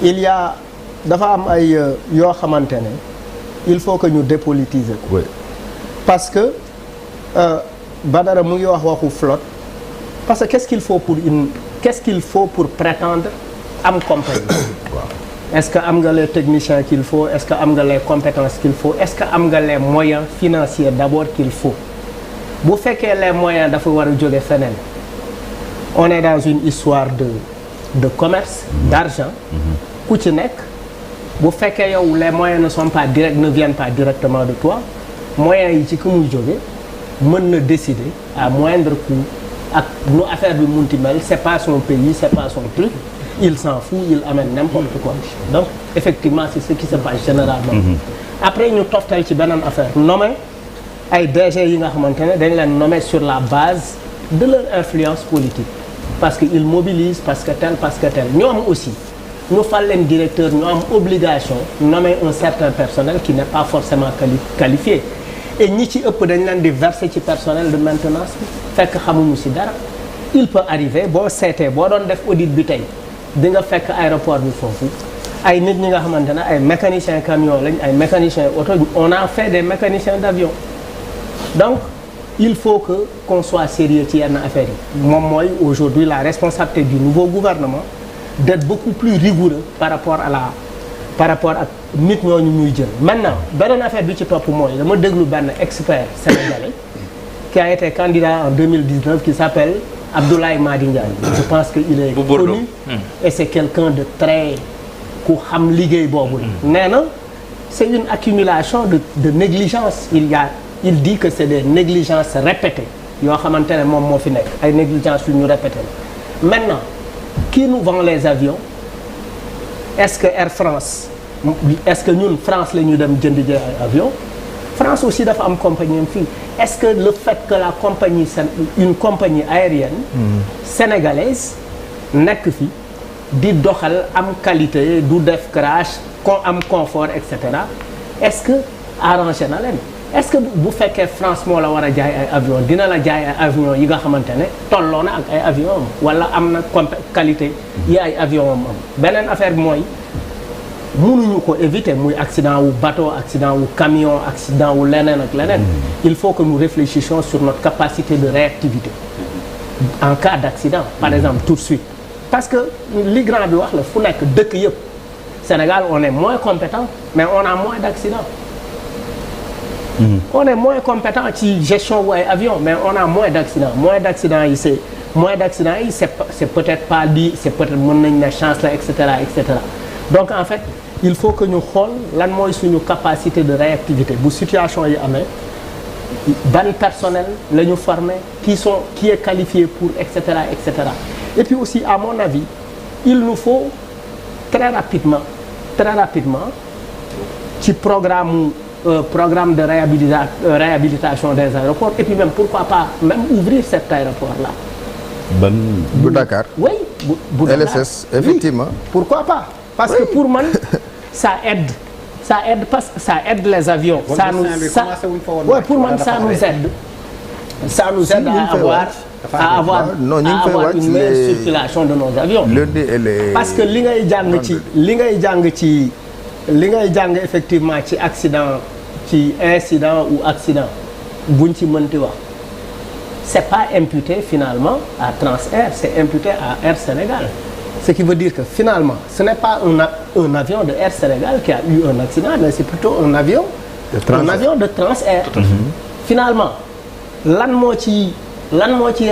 il y a dafa am ay yoo xamante ne il faut que ñu dépolitiser ko. Oui. Parce que Badara mu ngi wax waxu flotte parce que qu'est-ce qu'il faut pour prétendre am compagnie. Est-ce que am nga les techniciens qu'il faut, est-ce que am nga les compétences qu'il faut, est-ce que am nga les moyens financiers d'abord qu'il faut. Bu fekkee les moyens dafa war a jóge feneen. On est dans une histoire de commerce, d'argent. Ku ci nekk bu fekkee yow les moyens ne viennent pas directement de toi, moyens yi ci ku muy jóge mën na décider à moindre coût ak nu affaire bi munti mel, c'est pas son pays, c'est pas son truc. Il s'en fout, il amène n'importe quoi. Donc effectivement c'est ce qui se passe généralement. Après ñu toftal ci beneen affaire nommé ay DG yi nga xamante ne dañ leen nommé sur la base de leur influence politique parce que ils mobilisent parce que tel ñoom aussi ñu fal leen directeur ñu am obligation nommer un certain personnel qui n'est pas forcément qualifié et ñi ci ëpp dañ leen di verser ci personnel de maintenance bi fekk xamuñu ci dara. Il peut arriver boo seetee boo doon def audit bi tey di nga fekk aéroport bi foofu ay nit ñi nga xamante ne ay mécaniciens camion lañ ay mécaniciens auto on a fait des mécaniciens d'avion donc il faut que qu'on soit sérieux ci yenn affaires yi moom mooy aujourd'hui la responsabilité du nouveau gouvernement d'être beaucoup plus rigoureux par rapport ak nit ñooñu ñuy jël. Maintenant beneen affaire bi ci topp mooy dama déglu benn expert sénégalais qui a été candidat en 2019 qui s'appelle Abdoulaye Madi Ndiaye. Je pense que il est connu et c'est quelqu'un de très ku xam liggéey boobu la. Nee na c'est une accumulation de négligence. Il dit que c'est des négligences répétées yoo xamante ne moom moo fi nekk ay négligences yu ñu répété la. Maintenant qui nous vend les avions? Est-ce que Air France est-ce que ñun France la ñu dem jënd ay avions? France aussi dafa am compagnie am fii. Est-ce que le fait que une compagnie aérienne sénégalaise nekk fi di doxal am qualité du def crash am confort et cetera est-ce que arrangé na leen? Est-ce que bu fekkee France moo la war a jaay ay avions dina la jaay ay avions yi nga xamante ne tolloo na ak ay avions am wala am na qualité yi ay avions am beneen affaire bi mooy mënuñu ko éviter muy accident wu bateau accident wu camion accident wu leneen ak leneen. Il faut que nous réfléchissions sur notre capacité de réactivité en cas d'accident par exemple tout de suite parce que li grand bi wax la fu nekk dëkk yëpp Sénégal on est moins compétent mais on a moins d'accidents. On est moins compétent ci gestion wu ay avions mais on a moins d'accidents yi c'est peut-être pas dit c'est peut-être mën nañ ne chance la et cetera. Donc en fait il faut que ñu xool lan mooy suñu capacité de réactivité bu situation yi amee ban personnel la ñu former qui est qualifié pour et cetera. Et puis aussi à mon avis il nous faut très rapidement ci programme de réhabilitation des aéroports et puis même pourquoi pas même ouvrir cet aéroport là. Bu Dakar. Oui bu Dakar. LSS effectivement. Oui, pourquoi pas. Parce que pour man ça aide parce que ça aide les avions. Pour man ça nous aide à avoir une meilleure circulation de nos avions. Parce que li ngay jàng effectivement ci accident ci incident ou accident buñ ci mënti wax c'est pas imputé finalement à Transair, c'est imputé à Air Sénégal. Ce qui veut dire que finalement ce n'est pas un avion de Air Sénégal qui a eu un accident mais c'est plutôt un avion de Transair. Finalement lan moo ci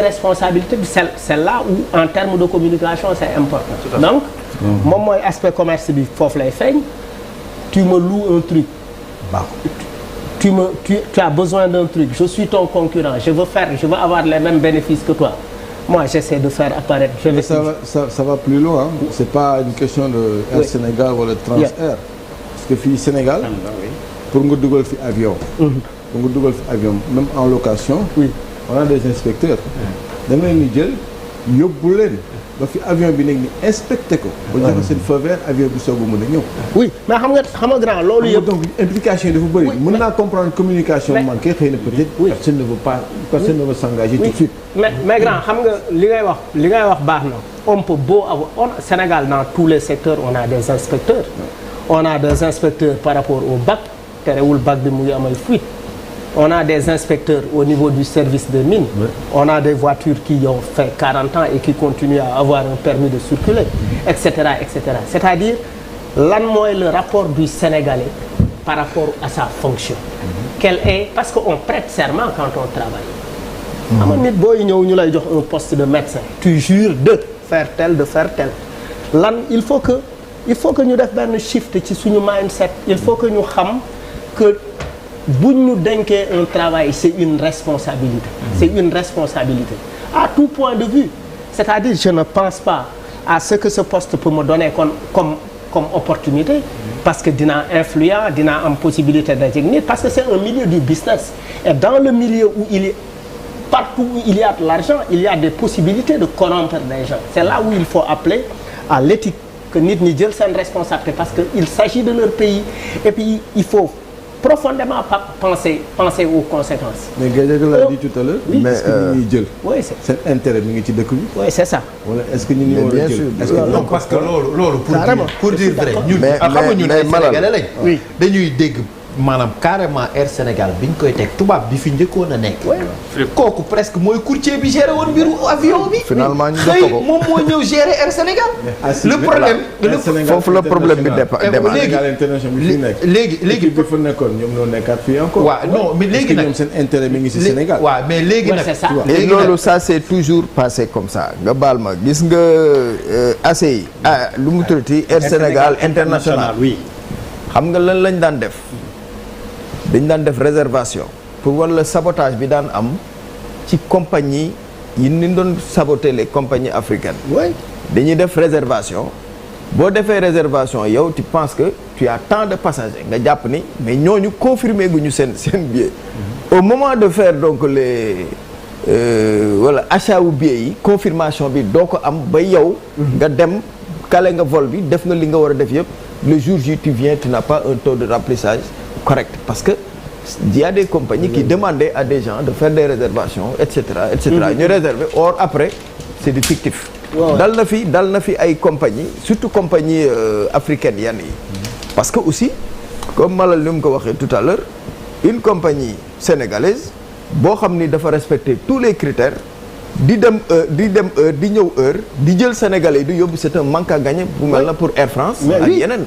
responsabilité bi c'est là où en termes de communication c'est important. Donc moom mooy aspect commerce bi foofu lay feeñ. Tu me loues un truc. Tu as besoin d'un truc. Je suis ton concurrent. Je veux avoir les mêmes bénéfices que toi. Moi, j'essaie de faire apparaître. Ça va plus loin. C'est pas une question de Air Sénégal ou de Transair. Parce que fii Sénégal. Pour nga dugal fi avion. Même en location. On a des inspecteurs. da ngay ñu jël yóbbu leen ba fi avion bi nekk ni inspecté ko. ba joxe seen feu vert avion bi soog a mën a ñëw. oui mais xam nga grand loolu yëpp. donc implication yi dafa bëri. mën naa comprendre communication manquée xëy na peut-être. personne ne veut s'engager tout de suite. mais grand xam nga li ngay wax baax na. on peut beau avoir Sénégal dans tous les secteurs on a des inspecteurs. on a des inspecteurs par rapport au bac terewul bac bi mu ngi am ay fuite. on a des inspecteurs au niveau du service des mines. Oui. On a des voitures qui ont fait 40 ans et qui continuent à avoir un permis de circuler, etc., etc. C'est-à-dire, lan mooy le rapport du Sénégalais par rapport à sa fonction. Quel est parce qu'on prête serment quand on travaille. xam nga nit booy ñëw ñu lay jox un poste de médecin. tu jures de faire tel de faire tel. lan il faut que ñu def benn shift ci suñu mindset. il faut que ñu xam que. buñ ñu dénkee un travail c'est une responsabilité. c'est une responsabilité à tout point de vue. c'est-à-dire je ne pense pas à ce que ce poste peut me donner comme opportunité. parce que dinaa influent dinaa am possibilité d'agir parce que c'est un milieu du business. et dans le milieu où partout où il y a de l'argent il y a des possibilités de corrompre des gens. c'est là où il faut appeler à l'éthique que nit ñi jël seen responsabilité parce que il s'agit de leur pays et puis il faut profondément penser aux conséquences. mais Gadiaga l'a dit tout à l'heure. Oui. Est-ce que ñu ngi jël. oui c'est seen intérêt mi ngi ci dëkk bi. oui c'est ça. wala est-ce que ñu ngi war a jël. est-ce que non parce que loolu pour dire vrai ñun xam nga ñun ay Sénégalais lañ. oui dañuy dégg maanaam carrément Air Sénégal bi ñu koy teg tubaab bi fi njëkkoon a nekk. kooku presque mooy courtier bi géré woon mbiru avion bi. finalement ñu jox ko moom moo ñëw gérer Air Sénégal. le problème foofu la problème bi démarré. léegi bi fa nekkoon ñoom ñoo nekkaat fii encore. waaw non mais léegi nag ñoom seen intérêt mi ngi ci Sénégal. waaw mais léegi nag c'est ça. léegi loolu ça c'est toujours passé comme ça nga baal ma gis nga ACI. lu mu tuddati Air Sénégal international. oui. xam nga lan lañ daan def. dañ daan def réservation pour wala sabotage bi daan am ci compagnie yi ni doon saboter les compagnies africaines. oui dañuy def réservation boo defee réservation yow tu penses que tu as tant de passagers nga jàpp ni mais ñooñu confirmer gu ñu seen billet. au moment de faire donc les wala achat wu billet yi confirmation bi doo ko am ba yow. nga dem kale nga vol bi def nga li nga war a def yëpp le jour J tu viens tu n'as pas un taux de remplissage correct parce que il y a des compagnies qui demandaient à des gens de faire des réservations et cetera ñu réserver or après c'est du fictif. dal na fi ay compagnie surtout compagnie africaine yenn yi. parce que aussi comme Malal ni mu ko waxee tout à l'heure une compagnie sénégalaise boo xam ni dafa respecter tous les critères di dem heure di ñëw heure di jël sénégalais yi di yóbbu c'est un manque à gagner bu mel na pour Air France ak yeneen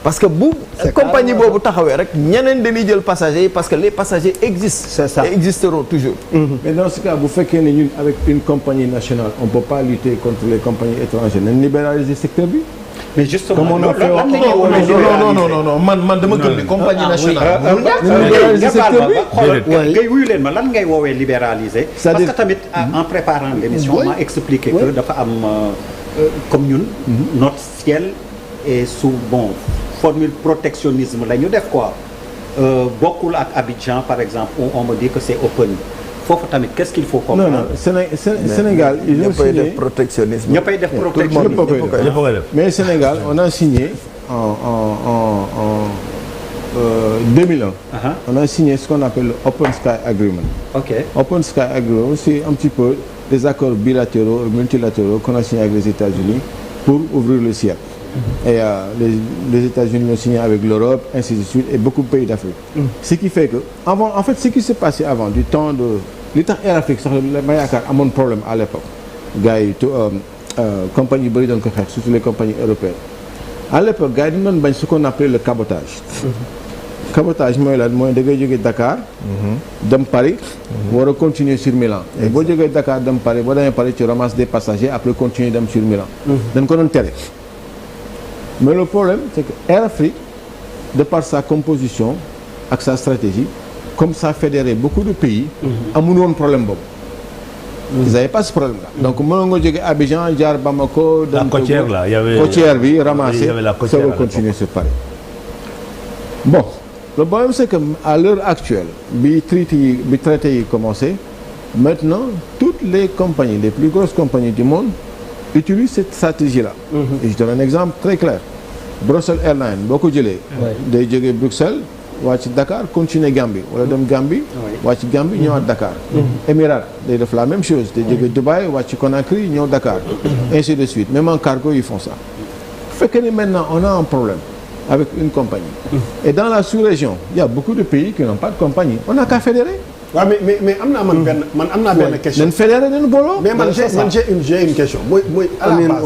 parce que bu compagnie boobu taxawee rek ñeneen dañuy jël passagers yi parce que les passagers existent c'est ça et existeront toujours mais dans ce cas bu fekkee ne ñun avec une compagnie nationale on peut pas lutter contre les compagnies étrangères nañ libéraliser secteur bi. mais justement comme on a fait non man dama gëm ni compagnie nationale. ngay wuyu leen ma lan ngay woowee libéraliser. parce que tamit en préparant l'émission m'a expliqué que dafa am comme ñun. notre ciel est sous formule protectionnisme la ñu def quoi bokkul ak Abidjan par exemple où on me dit que c'est open. foofu tamit qu'est-ce qu'il faut comprendre. non Sénégal ils ont signé def protectionnisme. ñëppay def protectionnisme mais Sénégal on a signé en 2001. On a signé ce qu'on appelle le Open Sky Agreement. Ok. Open Sky Agreement c'est un petit peu des accords bilatéraux et multilatéraux qu'on a signé avec les États-Unis pour ouvrir le ciel. Et les États-Unis l'ont signé avec l'Europe, ainsi de suite, et beaucoup de pays d'Afrique. Ce qui fait que, avant, en fait, ce qui s'est passé avant, du temps de l'État Air Afrique, ma yaakaar amoon problème à l'époque. Gars yi compagnie yu bëri doon ko xeex surtout les compagnies européennes. À l'époque gars yi dañu doon bañ ce qu'on appelait le cabotage. Cabotage mooy lan mooy da ngay jógee Dakar. dem Paris. war a continuer sur Milan. et boo jógee Dakar dem Paris boo demee Paris tu ramasses des passagers après continuer dem sur Milan. dañ ko doon tere. mais le problème c'est que Air Afrique de par sa composition ak sa stratégie comme ça fédérait beaucoup de pays. amuñu woon problème boobu. ils n'avaient pas ce problème là. donc mënoon nga jógee Abidjan jaar Bamako. la côtière là, il y avait côtière bi ramassé. il y avait la côtière ça va continuer sur Paris. bon le problème c'est que à l'heure actuelle bi traité yi commencé maintenant toutes les compagnies les plus grosses compagnies du monde utilise cette stratégie-là. Et je donne un exemple très clair. Brussels Airlines boo ko jëlee. day jógee Bruxelles wàcc Dakar continuer Gambie wala dem Gambie. wàcc Gambie ñëwaat Dakar. Émirats day def la même chose day jógee Dubaï wàcc Conakry ñëw Dakar. ainsi de suite même en cargo ils font ça. bu fekkee ni maintenant on a un problème avec une compagnie. et dans la sous-région il y a beaucoup de pays qui n'ont pas de compagnie on n'a qu'à fédérer. waaw mais am naa man benn question. nañ fédérer nañu booloo. mais man j'ai une question muy à la base.